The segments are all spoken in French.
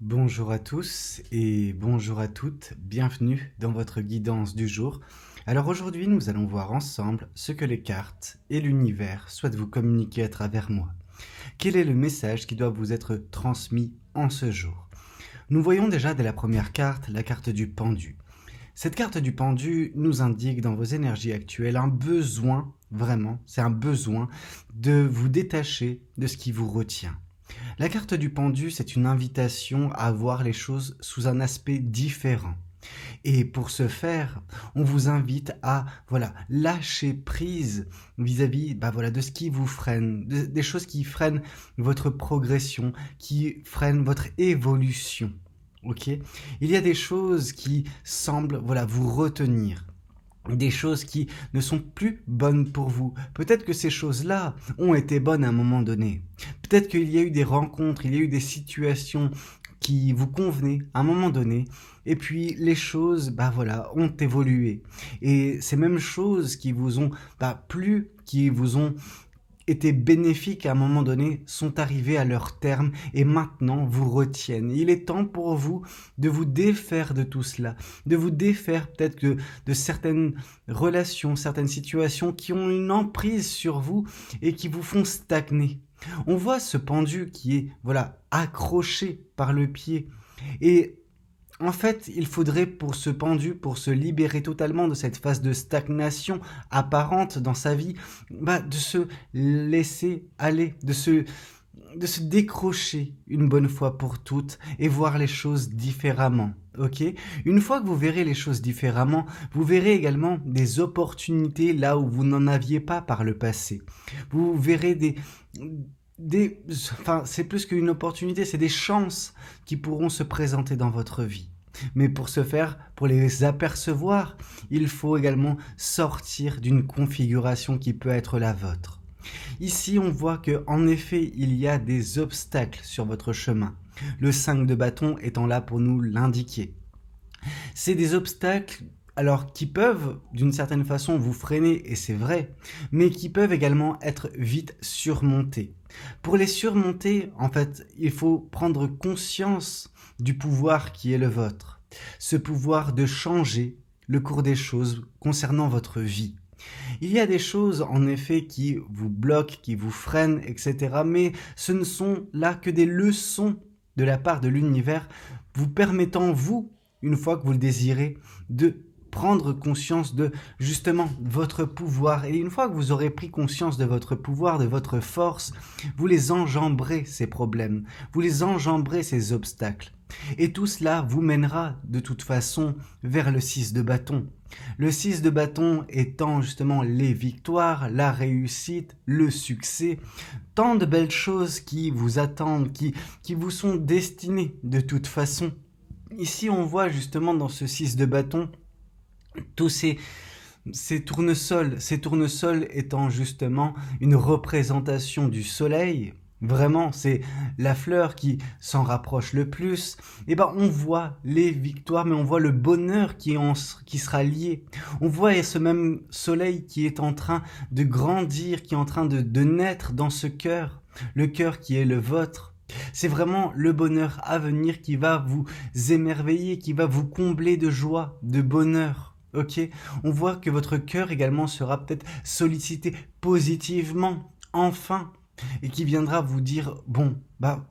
Bonjour à tous et bonjour à toutes, bienvenue dans votre guidance du jour. Alors aujourd'hui nous allons voir ensemble ce que les cartes et l'univers souhaitent vous communiquer à travers moi. Quel est le message qui doit vous être transmis en ce jour? Nous voyons déjà dès la première carte, la carte du pendu. Cette carte du pendu nous indique dans vos énergies actuelles un besoin, vraiment, c'est un besoin de vous détacher de ce qui vous retient. La carte du pendu, c'est une invitation à voir les choses sous un aspect différent. Et pour ce faire, on vous invite à lâcher prise vis-à-vis de ce qui vous freine, des choses qui freinent votre progression, qui freinent votre évolution. Ok? Il y a des choses qui semblent vous retenir. Des choses qui ne sont plus bonnes pour vous. Peut-être que ces choses-là ont été bonnes à un moment donné. Peut-être qu'il y a eu des rencontres, il y a eu des situations qui vous convenaient à un moment donné, et puis les choses, ont évolué. Et ces mêmes choses qui vous ont plu, qui vous ont étaient bénéfiques à un moment donné, sont arrivés à leur terme et maintenant vous retiennent. Il est temps pour vous de vous défaire de tout cela, de vous défaire peut-être que de certaines relations, certaines situations qui ont une emprise sur vous et qui vous font stagner. On voit ce pendu qui est accroché par le pied et en fait, il faudrait pour ce pendu, pour se libérer totalement de cette phase de stagnation apparente dans sa vie, de se laisser aller, de se décrocher une bonne fois pour toutes et voir les choses différemment. Ok? Une fois que vous verrez les choses différemment, vous verrez également des opportunités là où vous n'en aviez pas par le passé. Vous verrez c'est plus qu'une opportunité, c'est des chances qui pourront se présenter dans votre vie. Mais pour ce faire, pour les apercevoir, il faut également sortir d'une configuration qui peut être la vôtre. Ici, on voit que, en effet, il y a des obstacles sur votre chemin. Le 5 de bâton étant là pour nous l'indiquer. C'est des obstacles qui peuvent, d'une certaine façon, vous freiner, et c'est vrai, mais qui peuvent également être vite surmontés. Pour les surmonter, en fait, il faut prendre conscience du pouvoir qui est le vôtre. Ce pouvoir de changer le cours des choses concernant votre vie. Il y a des choses, en effet, qui vous bloquent, qui vous freinent, etc. Mais ce ne sont là que des leçons de la part de l'univers, vous permettant, vous, une fois que vous le désirez, de prendre conscience de justement votre pouvoir. Et une fois que vous aurez pris conscience de votre pouvoir, de votre force, vous les enjamberez, ces problèmes, vous les enjamberez, ces obstacles. Et tout cela vous mènera de toute façon vers le 6 de bâton. Le 6 de bâton étant justement les victoires, la réussite, le succès, tant de belles choses qui vous attendent, qui vous sont destinées de toute façon. Ici on voit justement dans ce 6 de bâton tous ces tournesols étant justement une représentation du soleil. Vraiment, c'est la fleur qui s'en rapproche le plus. Et on voit les victoires, mais on voit le bonheur qui sera lié. On voit ce même soleil qui est en train de grandir, qui est en train de naître dans ce cœur. Le cœur qui est le vôtre. C'est vraiment le bonheur à venir qui va vous émerveiller, qui va vous combler de joie, de bonheur. Ok, on voit que votre cœur également sera peut-être sollicité positivement, enfin, et qui viendra vous dire,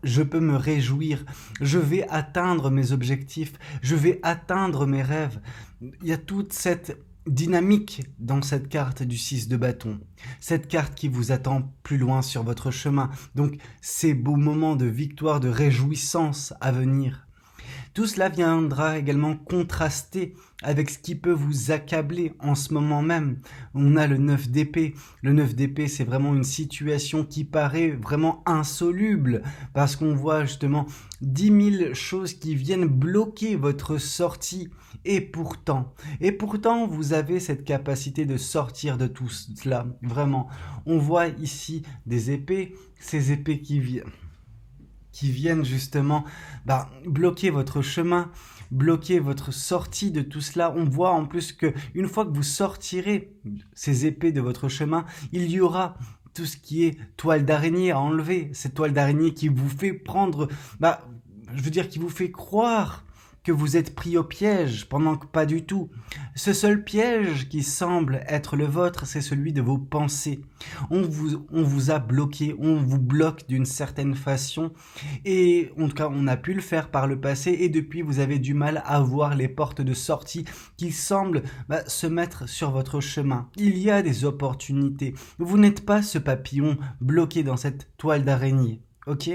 je peux me réjouir, je vais atteindre mes objectifs, je vais atteindre mes rêves. Il y a toute cette dynamique dans cette carte du 6 de bâton, cette carte qui vous attend plus loin sur votre chemin. Donc, ces beaux moments de victoire, de réjouissance à venir. Tout cela viendra également contraster avec ce qui peut vous accabler en ce moment même. On a le 9 d'épée. Le 9 d'épée, c'est vraiment une situation qui paraît vraiment insoluble parce qu'on voit justement 10 000 choses qui viennent bloquer votre sortie. Et pourtant, vous avez cette capacité de sortir de tout cela. Vraiment, on voit ici des épées, ces épées qui viennent justement bloquer votre chemin, bloquer votre sortie de tout cela. On voit en plus que une fois que vous sortirez ces épées de votre chemin, il y aura tout ce qui est toile d'araignée à enlever, cette toile d'araignée qui vous fait prendre je veux dire, qui vous fait croire que vous êtes pris au piège, pendant que pas du tout. Ce seul piège qui semble être le vôtre, c'est celui de vos pensées. On vous a bloqué, on vous bloque d'une certaine façon, et en tout cas, on a pu le faire par le passé, et depuis, vous avez du mal à voir les portes de sortie qui semblent se mettre sur votre chemin. Il y a des opportunités. Vous n'êtes pas ce papillon bloqué dans cette toile d'araignée, ok ?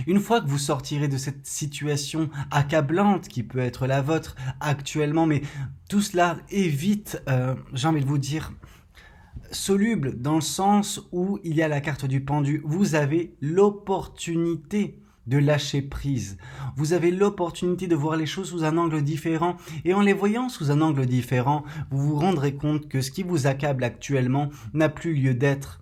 Une fois que vous sortirez de cette situation accablante qui peut être la vôtre actuellement, mais tout cela est vite, j'ai envie de vous dire, soluble dans le sens où il y a la carte du pendu. Vous avez l'opportunité de lâcher prise. Vous avez l'opportunité de voir les choses sous un angle différent, et en les voyant sous un angle différent, vous vous rendrez compte que ce qui vous accable actuellement n'a plus lieu d'être.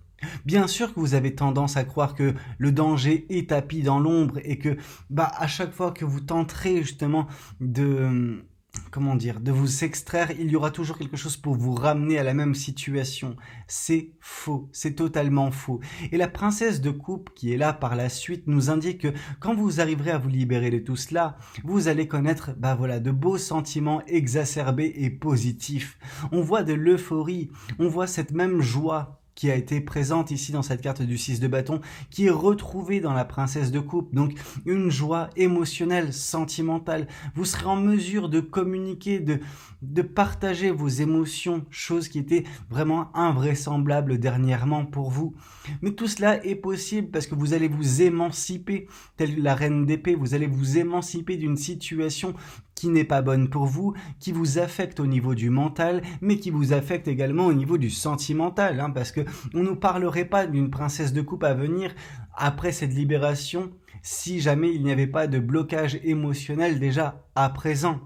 Bien sûr que vous avez tendance à croire que le danger est tapis dans l'ombre et que à chaque fois que vous tenterez justement de vous extraire, il y aura toujours quelque chose pour vous ramener à la même situation. C'est faux, c'est totalement faux. Et la princesse de coupe qui est là par la suite nous indique que quand vous arriverez à vous libérer de tout cela, vous allez connaître de beaux sentiments exacerbés et positifs. On voit de l'euphorie, on voit cette même joie qui a été présente ici dans cette carte du 6 de bâton, qui est retrouvée dans la princesse de coupe. Donc une joie émotionnelle, sentimentale. Vous serez en mesure de communiquer, de partager vos émotions, chose qui était vraiment invraisemblable dernièrement pour vous. Mais tout cela est possible parce que vous allez vous émanciper, telle la reine d'épée, vous allez vous émanciper d'une situation qui n'est pas bonne pour vous, qui vous affecte au niveau du mental, mais qui vous affecte également au niveau du sentimental, parce que on ne nous parlerait pas d'une princesse de coupe à venir après cette libération si jamais il n'y avait pas de blocage émotionnel déjà à présent.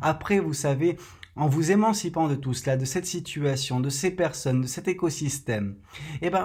Après, vous savez, en vous émancipant de tout cela, de cette situation, de ces personnes, de cet écosystème,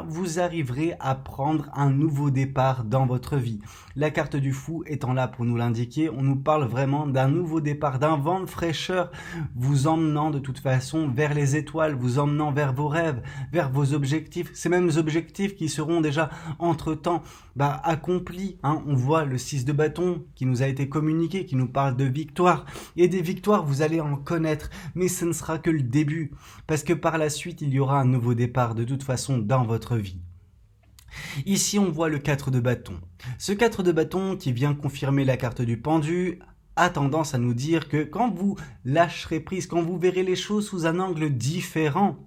vous arriverez à prendre un nouveau départ dans votre vie. La carte du fou étant là pour nous l'indiquer, on nous parle vraiment d'un nouveau départ, d'un vent de fraîcheur, vous emmenant de toute façon vers les étoiles, vous emmenant vers vos rêves, vers vos objectifs, ces mêmes objectifs qui seront déjà entre-temps accomplis. On voit le 6 de bâton qui nous a été communiqué, qui nous parle de victoire, et des victoires, vous allez en connaître. Mais ce ne sera que le début, parce que par la suite, il y aura un nouveau départ de toute façon dans votre vie. Ici, on voit le 4 de bâton. Ce 4 de bâton qui vient confirmer la carte du pendu a tendance à nous dire que quand vous lâcherez prise, quand vous verrez les choses sous un angle différent,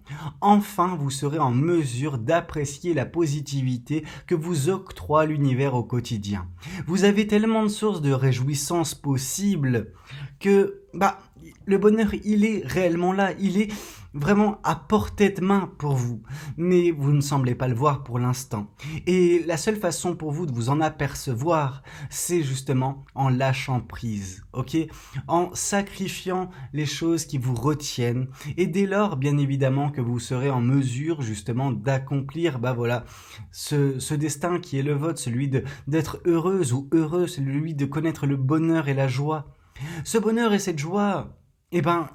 enfin vous serez en mesure d'apprécier la positivité que vous octroie l'univers au quotidien. Vous avez tellement de sources de réjouissance possibles que le bonheur, il est réellement là, il est vraiment à portée de main pour vous, mais vous ne semblez pas le voir pour l'instant. Et la seule façon pour vous de vous en apercevoir, c'est justement en lâchant prise, ok ? En sacrifiant les choses qui vous retiennent, et dès lors, bien évidemment, que vous serez en mesure justement d'accomplir, ce destin qui est le vôtre, celui d'être heureuse ou heureux, celui de connaître le bonheur et la joie. Ce bonheur et cette joie,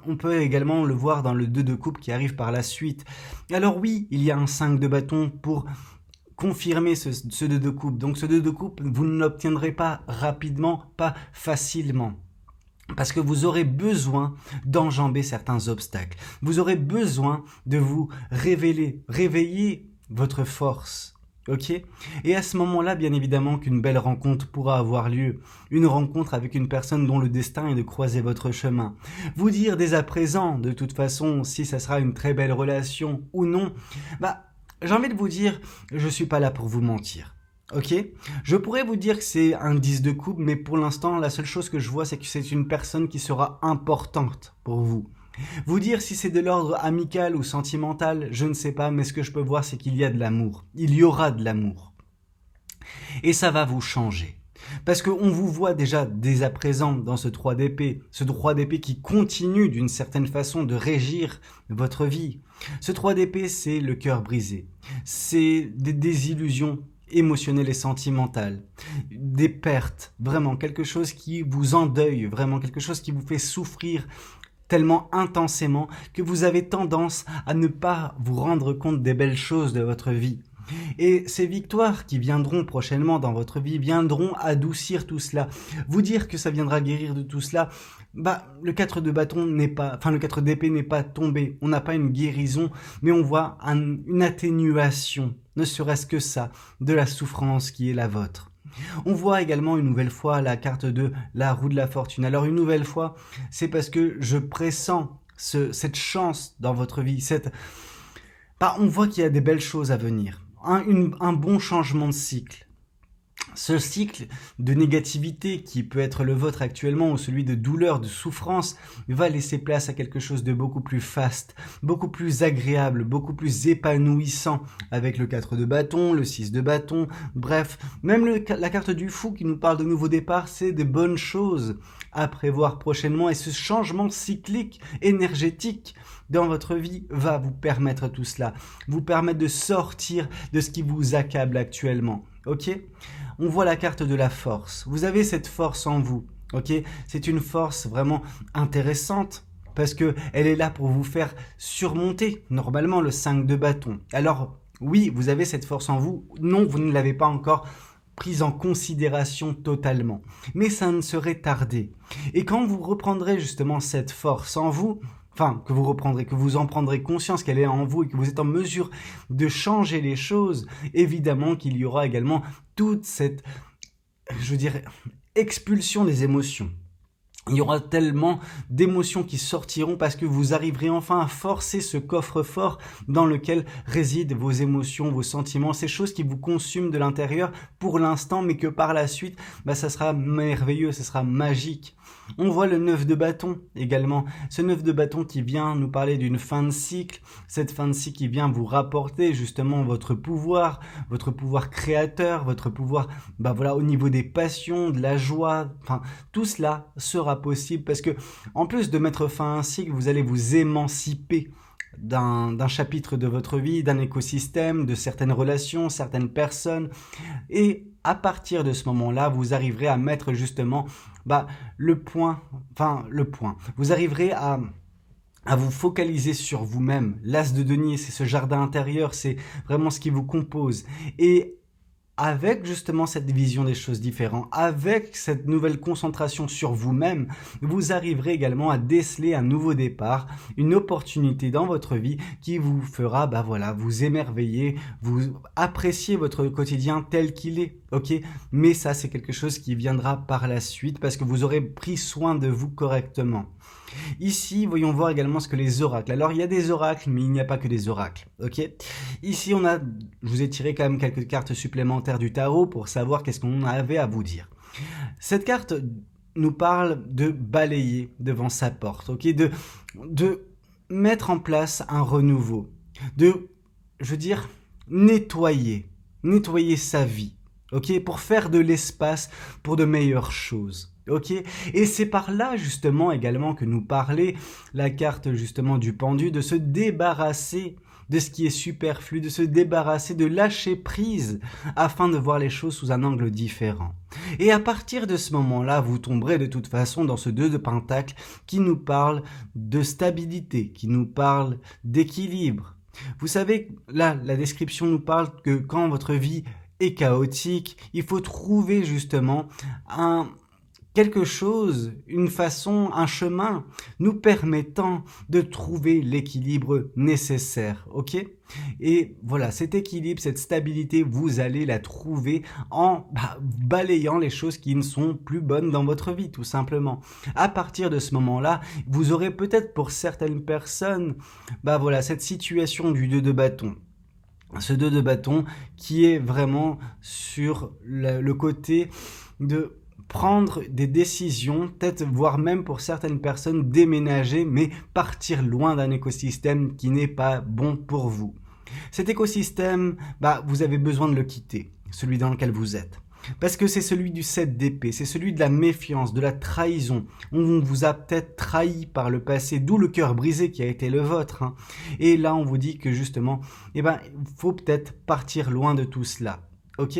on peut également le voir dans le 2 de coupe qui arrive par la suite. Alors oui, il y a un 5 de bâton pour confirmer ce 2 de coupe. Donc ce 2 de coupe, vous ne l'obtiendrez pas rapidement, pas facilement. Parce que vous aurez besoin d'enjamber certains obstacles. Vous aurez besoin de vous réveiller votre force. Ok ? Et à ce moment-là, bien évidemment qu'une belle rencontre pourra avoir lieu. Une rencontre avec une personne dont le destin est de croiser votre chemin. Vous dire dès à présent, de toute façon, si ça sera une très belle relation ou non, j'ai envie de vous dire, je suis pas là pour vous mentir. Ok ? Je pourrais vous dire que c'est un 10 de coupe, mais pour l'instant, la seule chose que je vois, c'est que c'est une personne qui sera importante pour vous. Vous dire si c'est de l'ordre amical ou sentimental, je ne sais pas, mais ce que je peux voir, c'est qu'il y a de l'amour. Il y aura de l'amour. Et ça va vous changer. Parce qu'on vous voit déjà dès à présent dans ce 3 d'épée, ce 3 d'épée qui continue d'une certaine façon de régir votre vie. Ce 3 d'épée, c'est le cœur brisé. C'est des désillusions émotionnelles et sentimentales, des pertes, vraiment quelque chose qui vous endeuille, vraiment quelque chose qui vous fait souffrir tellement intensément que vous avez tendance à ne pas vous rendre compte des belles choses de votre vie. Et ces victoires qui viendront prochainement dans votre vie viendront adoucir tout cela. Vous dire que ça viendra guérir de tout cela, le 4 de bâton le 4 d'épée n'est pas tombé. On n'a pas une guérison, mais on voit une atténuation, ne serait-ce que ça, de la souffrance qui est la vôtre. On voit également une nouvelle fois la carte de la roue de la fortune. Alors une nouvelle fois, c'est parce que je pressens cette chance dans votre vie. On voit qu'il y a des belles choses à venir. Un bon changement de cycle. Ce cycle de négativité qui peut être le vôtre actuellement ou celui de douleur, de souffrance, va laisser place à quelque chose de beaucoup plus faste, beaucoup plus agréable, beaucoup plus épanouissant avec le 4 de bâton, le 6 de bâton, bref, même la carte du fou qui nous parle de nouveau départ, c'est des bonnes choses à prévoir prochainement et ce changement cyclique, énergétique dans votre vie va vous permettre tout cela, vous permettre de sortir de ce qui vous accable actuellement. Ok, on voit la carte de la force. Vous avez cette force en vous. Ok, c'est une force vraiment intéressante parce que elle est là pour vous faire surmonter normalement le 5 de bâton. Alors oui, vous avez cette force en vous. Non, vous ne l'avez pas encore prise en considération totalement. Mais ça ne serait tardé. Et quand vous reprendrez justement cette force en vous, que vous en prendrez conscience qu'elle est en vous et que vous êtes en mesure de changer les choses, évidemment qu'il y aura également toute cette, expulsion des émotions. Il y aura tellement d'émotions qui sortiront parce que vous arriverez enfin à forcer ce coffre-fort dans lequel résident vos émotions, vos sentiments, ces choses qui vous consument de l'intérieur pour l'instant, mais que par la suite, ça sera merveilleux, ça sera magique. On voit le 9 de bâton également. Ce 9 de bâton qui vient nous parler d'une fin de cycle. Cette fin de cycle qui vient vous rapporter justement votre pouvoir créateur, votre pouvoir au niveau des passions, de la joie. Tout cela sera possible parce que en plus de mettre fin à un cycle, vous allez vous émanciper d'un chapitre de votre vie, d'un écosystème, de certaines relations, certaines personnes. Et à partir de ce moment-là, vous arriverez à mettre justement le point. Vous arriverez à vous focaliser sur vous-même. L'as de denier, c'est ce jardin intérieur, c'est vraiment ce qui vous compose. Et avec justement cette vision des choses différentes, avec cette nouvelle concentration sur vous-même, vous arriverez également à déceler un nouveau départ, une opportunité dans votre vie qui vous fera, vous émerveiller, vous apprécier votre quotidien tel qu'il est, ok? Mais ça, c'est quelque chose qui viendra par la suite parce que vous aurez pris soin de vous correctement. Ici, voyons voir également ce que les oracles. Alors, il y a des oracles, mais il n'y a pas que des oracles, ok? Ici, je vous ai tiré quand même quelques cartes supplémentaires du tarot pour savoir qu'est-ce qu'on avait à vous dire. Cette carte nous parle de balayer devant sa porte, ok? De mettre en place un renouveau, nettoyer sa vie, ok? Pour faire de l'espace pour de meilleures choses. Ok, et c'est par là justement également que nous parlait la carte justement du pendu, de se débarrasser de ce qui est superflu, de se débarrasser, de lâcher prise afin de voir les choses sous un angle différent. Et à partir de ce moment-là, vous tomberez de toute façon dans ce 2 de pentacle qui nous parle de stabilité, qui nous parle d'équilibre. Vous savez, là, la description nous parle que quand votre vie est chaotique, il faut trouver justement quelque chose, une façon, un chemin nous permettant de trouver l'équilibre nécessaire, ok? Et voilà, cet équilibre, cette stabilité, vous allez la trouver en balayant les choses qui ne sont plus bonnes dans votre vie, tout simplement. À partir de ce moment-là, vous aurez peut-être pour certaines personnes, cette situation du 2 de bâton. Ce 2 de bâton qui est vraiment sur le côté de prendre des décisions, peut-être voire même pour certaines personnes déménager, mais partir loin d'un écosystème qui n'est pas bon pour vous. Cet écosystème, vous avez besoin de le quitter, celui dans lequel vous êtes. Parce que c'est celui du 7 d'épée, c'est celui de la méfiance, de la trahison. On vous a peut-être trahi par le passé, d'où le cœur brisé qui a été le vôtre. Et là, on vous dit que justement, il faut peut-être partir loin de tout cela. Ok ?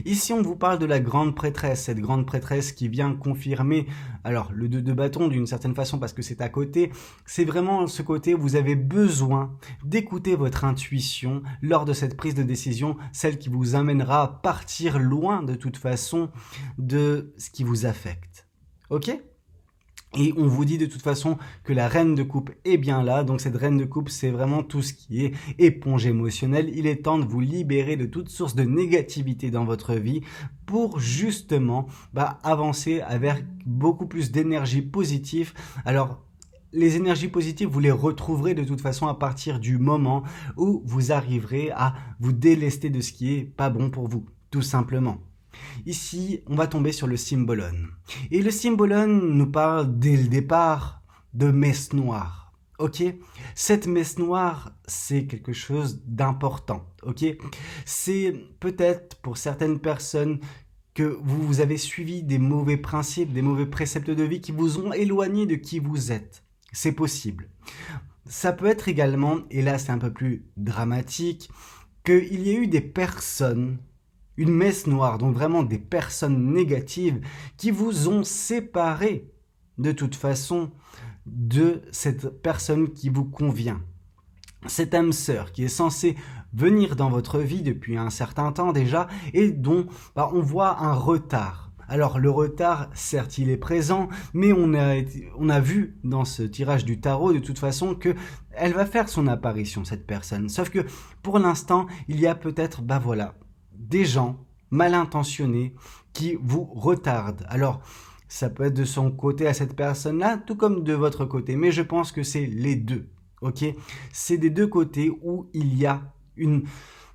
Ici, on vous parle de la grande prêtresse, cette grande prêtresse qui vient confirmer, alors le 2 de bâton d'une certaine façon parce que c'est à côté, c'est vraiment ce côté où vous avez besoin d'écouter votre intuition lors de cette prise de décision, celle qui vous amènera à partir loin de toute façon de ce qui vous affecte. Ok ? Et on vous dit de toute façon que la reine de coupe est bien là, donc cette reine de coupe c'est vraiment tout ce qui est éponge émotionnelle. Il est temps de vous libérer de toute source de négativité dans votre vie pour justement avancer avec beaucoup plus d'énergie positive. Alors les énergies positives, vous les retrouverez de toute façon à partir du moment où vous arriverez à vous délester de ce qui est pas bon pour vous, tout simplement. Ici, on va tomber sur le Symbolon. Et le Symbolon nous parle dès le départ de messe noire. Ok ? Cette messe noire, c'est quelque chose d'important. Ok ? C'est peut-être pour certaines personnes que vous avez suivi des mauvais principes, des mauvais préceptes de vie qui vous ont éloigné de qui vous êtes. C'est possible. Ça peut être également, et là c'est un peu plus dramatique, qu'il y ait eu des personnes, une messe noire, donc vraiment des personnes négatives qui vous ont séparé de toute façon de cette personne qui vous convient. Cette âme sœur qui est censée venir dans votre vie depuis un certain temps déjà et dont on voit un retard. Alors le retard, certes il est présent, mais on a vu dans ce tirage du tarot de toute façon que elle va faire son apparition, cette personne. Sauf que pour l'instant, il y a peut-être, des gens mal intentionnés qui vous retardent. Alors, ça peut être de son côté à cette personne-là, tout comme de votre côté, mais je pense que c'est les deux, ok ? C'est des deux côtés où il y a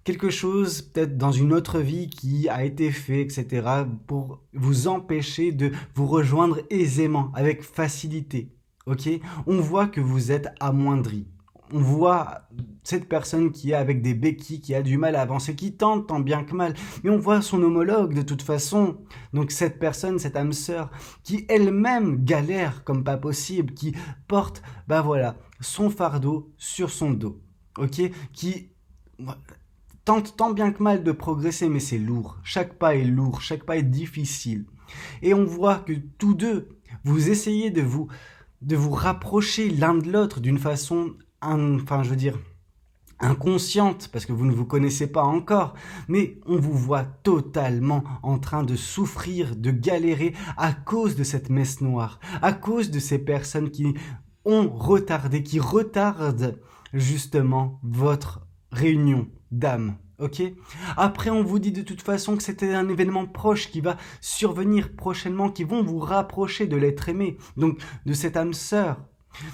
quelque chose, peut-être dans une autre vie qui a été fait, etc., pour vous empêcher de vous rejoindre aisément, avec facilité, ok ? On voit que vous êtes amoindri. On voit cette personne qui est avec des béquilles, qui a du mal à avancer, qui tente tant bien que mal. Mais on voit son homologue de toute façon. Donc cette personne, cette âme sœur, qui elle-même galère comme pas possible, qui porte, son fardeau sur son dos. Ok ? Qui tente tant bien que mal de progresser, mais c'est lourd. Chaque pas est lourd, chaque pas est difficile. Et on voit que tous deux, vous essayez de vous rapprocher l'un de l'autre d'une façon inconsciente, parce que vous ne vous connaissez pas encore, mais on vous voit totalement en train de souffrir, de galérer à cause de cette messe noire, à cause de ces personnes qui ont retardé, qui retardent justement votre réunion d'âme. Ok ? Après, on vous dit de toute façon que c'était un événement proche qui va survenir prochainement, qui vont vous rapprocher de l'être aimé, donc de cette âme sœur.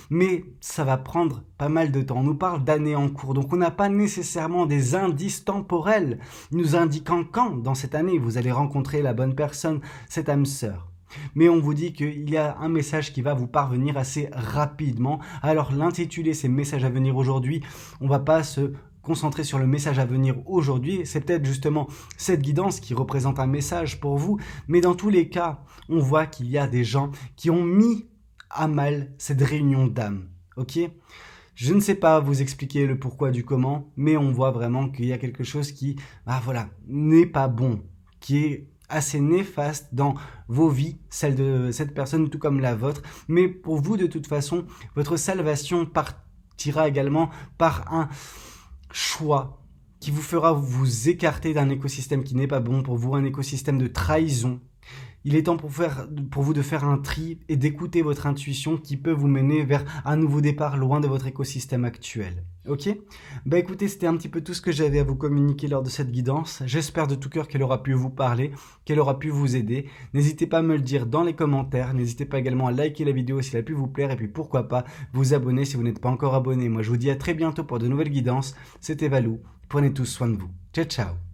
Mais ça va prendre pas mal de temps. On nous parle d'années en cours, donc on n'a pas nécessairement des indices temporels nous indiquant quand, dans cette année, vous allez rencontrer la bonne personne, cette âme sœur. Mais on vous dit qu'il y a un message qui va vous parvenir assez rapidement. Alors l'intitulé, c'est « Message à venir aujourd'hui », on va pas se concentrer sur le message à venir aujourd'hui, c'est peut-être justement cette guidance qui représente un message pour vous, mais dans tous les cas, on voit qu'il y a des gens qui ont mis à mal cette réunion d'âme, ok ? Je ne sais pas vous expliquer le pourquoi du comment, mais on voit vraiment qu'il y a quelque chose qui, n'est pas bon, qui est assez néfaste dans vos vies, celle de cette personne tout comme la vôtre, mais pour vous de toute façon, votre salvation partira également par un choix qui vous fera vous écarter d'un écosystème qui n'est pas bon pour vous, un écosystème de trahison. Il est temps pour vous de faire un tri et d'écouter votre intuition qui peut vous mener vers un nouveau départ loin de votre écosystème actuel. Ok ? Écoutez, c'était un petit peu tout ce que j'avais à vous communiquer lors de cette guidance. J'espère de tout cœur qu'elle aura pu vous parler, qu'elle aura pu vous aider. N'hésitez pas à me le dire dans les commentaires. N'hésitez pas également à liker la vidéo si elle a pu vous plaire. Et puis pourquoi pas vous abonner si vous n'êtes pas encore abonné. Moi, je vous dis à très bientôt pour de nouvelles guidances. C'était Valou. Prenez tous soin de vous. Ciao, ciao.